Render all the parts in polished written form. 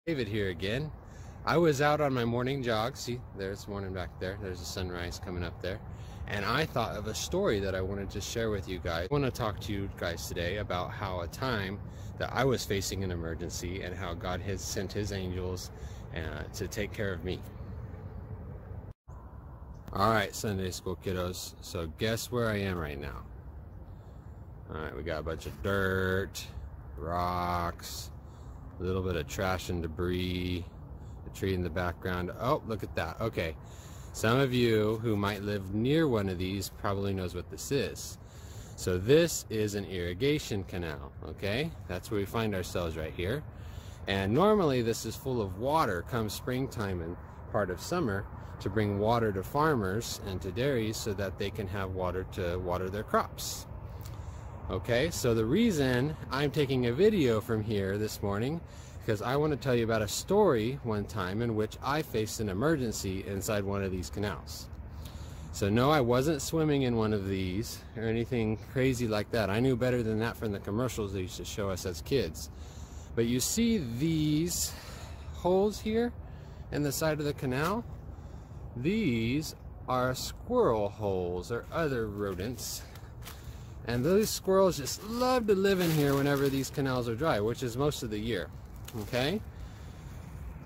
David here again. I was out on my morning jog. See, there's morning back there. There's the sunrise coming up there. And I thought of a story that I wanted to share with you guys. I want to talk to you guys today about how a time that I was facing an emergency and how God has sent his angels to take care of me. Alright, Sunday school kiddos. So guess where I am right now? Alright, we got a bunch of dirt, rocks, a little bit of trash and debris, a tree in the background. Oh, look at that. Okay, some of you who might live near one of these probably knows what this is. So this is an irrigation canal, okay? That's where we find ourselves right here. And normally this is full of water come springtime and part of summer to bring water to farmers and to dairies so that they can have water to water their crops. Okay, so the reason I'm taking a video from here this morning because I want to tell you about a story one time in which I faced an emergency inside one of these canals. So no, I wasn't swimming in one of these or anything crazy like that. I knew better than that from the commercials they used to show us as kids. But you see these holes here in the side of the canal? These are squirrel holes or other rodents. And those squirrels just love to live in here whenever these canals are dry, which is most of the year. Okay?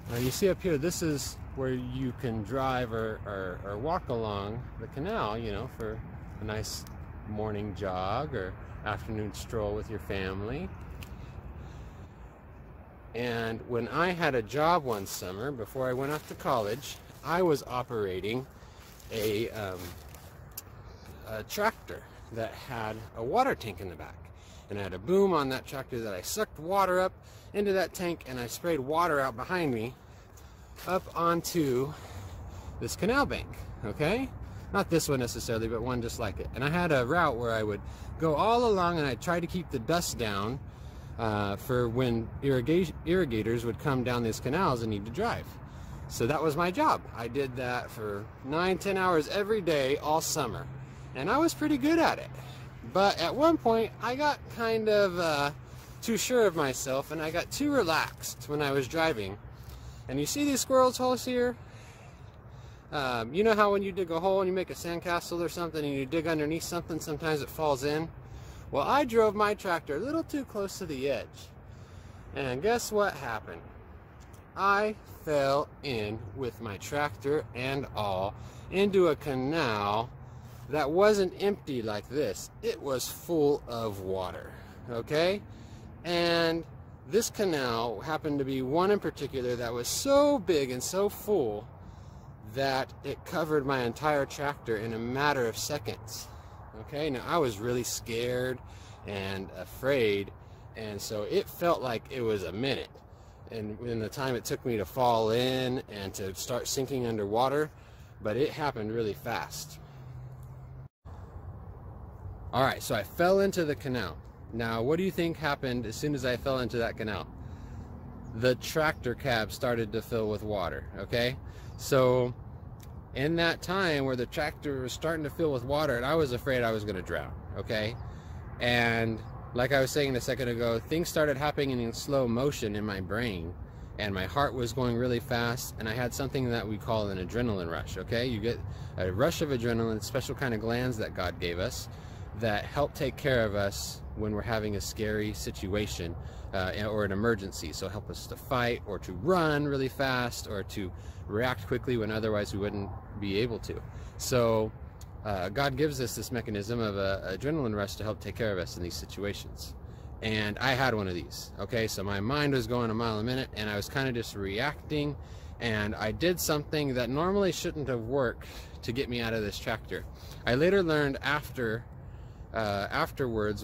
Now you see up here, this is where you can drive or walk along the canal, you know, for a nice morning jog or afternoon stroll with your family. And when I had a job one summer, before I went off to college, I was operating a tractor that had a water tank in the back. And I had a boom on that tractor that I sucked water up into that tank and I sprayed water out behind me up onto this canal bank, okay? Not this one necessarily, but one just like it. And I had a route where I would go all along and I tried to keep the dust down for when irrigators would come down these canals and need to drive. So that was my job. I did that for 9-10 hours every day all summer. And I was pretty good at it. But at one point, I got kind of too sure of myself and I got too relaxed when I was driving. And you see these squirrels holes here? You know how when you dig a hole and you make a sandcastle or something and you dig underneath something, sometimes it falls in? Well, I drove my tractor a little too close to the edge. And guess what happened? I fell in with my tractor and all into a canal that wasn't empty like this. It was full of water, okay? And this canal happened to be one in particular that was so big and so full that it covered my entire tractor in a matter of seconds. Okay, now I was really scared and afraid, and so it felt like it was a minute. And in the time it took me to fall in and to start sinking underwater, but it happened really fast. Alright, so I fell into the canal. Now, what do you think happened as soon as I fell into that canal? The tractor cab started to fill with water, okay? So, in that time where the tractor was starting to fill with water and I was afraid I was going to drown, okay? And like I was saying a second ago, things started happening in slow motion in my brain and my heart was going really fast and I had something that we call an adrenaline rush, okay? You get a rush of adrenaline, special kind of glands that God gave us that help take care of us when we're having a scary situation or an emergency. So help us to fight or to run really fast or to react quickly when otherwise we wouldn't be able to. So God gives us this mechanism of adrenaline rush to help take care of us in these situations. And I had one of these, okay? So my mind was going a mile a minute and I was kind of just reacting, and I did something that normally shouldn't have worked to get me out of this tractor. I later learned afterwards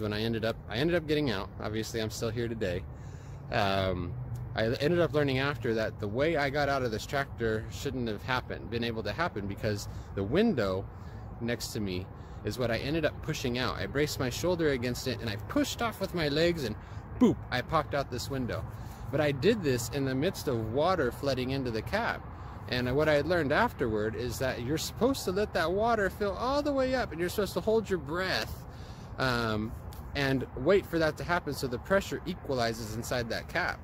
when I ended up getting out. Obviously I'm still here today. I ended up learning after that the way I got out of this tractor shouldn't have been able to happen, because the window next to me is what I ended up pushing out. I braced my shoulder against it and I pushed off with my legs and boop, I popped out this window. But I did this in the midst of water flooding into the cab. And what I had learned afterward is that you're supposed to let that water fill all the way up and you're supposed to hold your breath and wait for that to happen so the pressure equalizes inside that cap.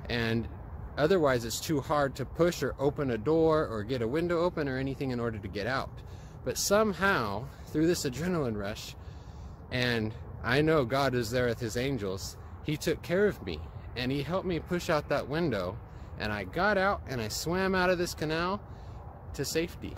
And Otherwise, it's too hard to push or open a door or get a window open or anything in order to get out. But somehow, through this adrenaline rush, and I know God is there with his angels, he took care of me and he helped me push out that window, and I got out and I swam out of this canal to safety.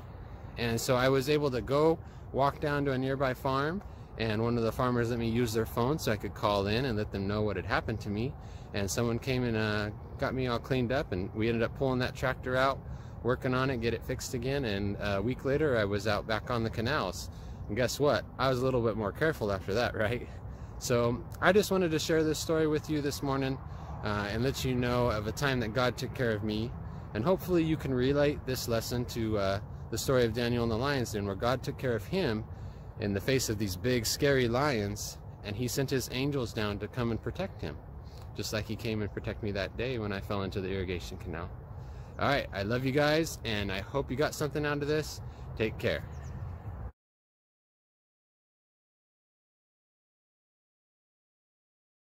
And so I was able to go walk down to a nearby farm, and one of the farmers let me use their phone so I could call in and let them know what had happened to me. And someone came and got me all cleaned up, and we ended up pulling that tractor out, working on it, get it fixed again, and a week later I was out back on the canals. And guess what? I was a little bit more careful after that, right? So I just wanted to share this story with you this morning and let you know of a time that God took care of me, and hopefully you can relate this lesson to the story of Daniel and the lion's den, where God took care of him in the face of these big scary lions, and he sent his angels down to come and protect him, just like he came and protect me that day when I fell into the irrigation canal. All right, I love you guys, and I hope you got something out of this. Take care.